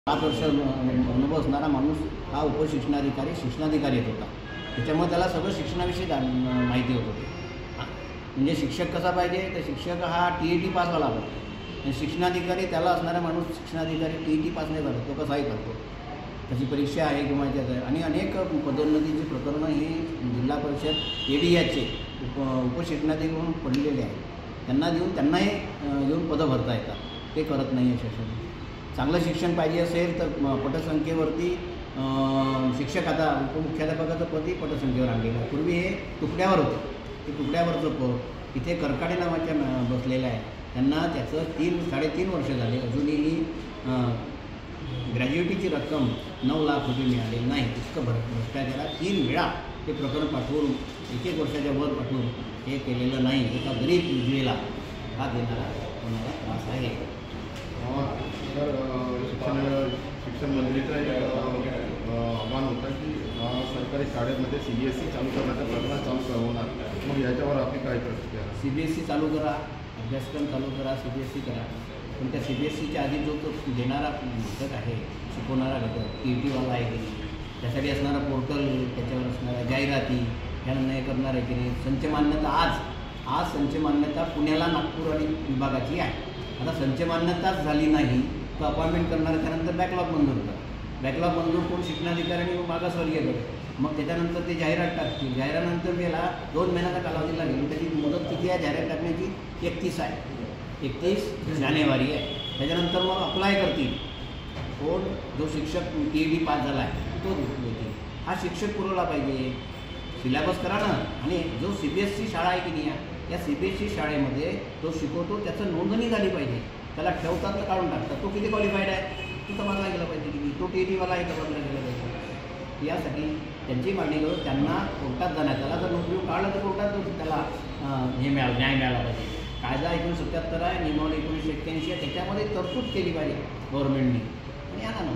5 वर्ष अनुभव असणारा माणूस हा उपशिक्षणाधिकारी शिक्षणाधिकारी येत होता. त्याच्यामुळे त्याला सगळं शिक्षणाविषयी माहिती होत होती. म्हणजे शिक्षक कसा पाहिजे तर शिक्षक हा TET पास व्हायला पाहिजे आणि शिक्षणाधिकारी त्याला असणारा माणूस शिक्षणाधिकारी TET पास नाही झाला तो कसाही करतो. त्याची परीक्षा आहे किंवा त्याचं आणि अनेक पदोन्नतीची प्रकरणं ही जिल्हा परिषद ADIचे उपशिक्षणाधिकारी म्हणून पडलेले आहेत. त्यांना देऊन त्यांनाही येऊन पदं भरता येतात. ते करत नाही आहे शासन. चांगलं शिक्षण पाहिजे असेल तर पटसंख्येवरती शिक्षक आता उपमुख्याध्यापकाचं पदही पटसंख्येवर आणलेलं आहे. पूर्वी हे तुकड्यावर होतं. ते तुकड्यावरचं पद इथे करकाडे नावाच्या बसलेल्या आहे. त्यांना त्याचं 3-3.5 वर्ष झाले अजूनही ग्रॅज्युएटीची रक्कम 9 लाख रुपये मिळालेली नाही. इतकं भ्रष्टाचाराला 3 वेळा ते प्रकरण पाठवून 1-1 वर्षाच्या वर पाठवून हे केलेलं नाही. एका गरीब विजयेला हा देणारा कोणाला त्रास आहे. शिक्षण मंत्रीचं आव्हान होतं की सरकारी शाळेमध्ये CBSE चालू करण्याचा प्रयत्न चालू होणार. मग याच्यावर आपली काय प्रतिक्रिया? CBSE चालू करा, अभ्यासक्रम चालू करा, CBSE करा. पण त्या CBSEच्या आधी जो तो देणारा घटक आहे, शिकवणारा घटक TETवाला आहे की नाही, त्यासाठी असणारा पोर्टल, त्याच्यावर असणाऱ्या जाहिराती ह्या नाही करणार आहे की नाही. संच मान्यता आज संच मान्यता पुण्याला, नागपूर आणि विभागाची आहे. आता संच मान्यताच झाली नाही तर अपॉइंटमेंट करणार त्यानंतर बॅकलॉग मंजूर करा. बॅकलॉग मंजूर करून शिक्षणाधिकाऱ्यांनी मागासवर्गीय करतो. मग त्याच्यानंतर ते जाहिरात टाकतील. जाहिरातनंतर याला 2 महिन्याचा कालावधी लागेल. त्याची मुदत किती आहे जाहिरात टाकण्याची? 31 आहे. 31 जानेवारी आहे. त्याच्यानंतर मग अप्लाय करतील. कोण? जो शिक्षक TET पास झाला आहे तो देतील. हा शिक्षक पुरवला पाहिजे. सिलेबस करा ना. आणि जो CBSE शाळा आहे की नाही या CBSE शाळेमध्ये जो शिकवतो त्याचं नोंदणी झाली पाहिजे. त्याला ठेवतात तर काढून टाकतात. तो किती क्वालिफाईड आहे तो तपासला गेला पाहिजे की तो TETवाला आहे तपासला गेला पाहिजे. यासाठी त्यांची मागणी करून त्यांना कोर्टात जाण्यात त्याला जर नोकरी काढलं तर कोर्टात त्याला न्याय मिळाला पाहिजे. कायदा 1977 आहे, नियमावली 1981 आहे. त्याच्यामध्ये तरतूद केली पाहिजे गव्हर्नमेंटने आणि आणा ना.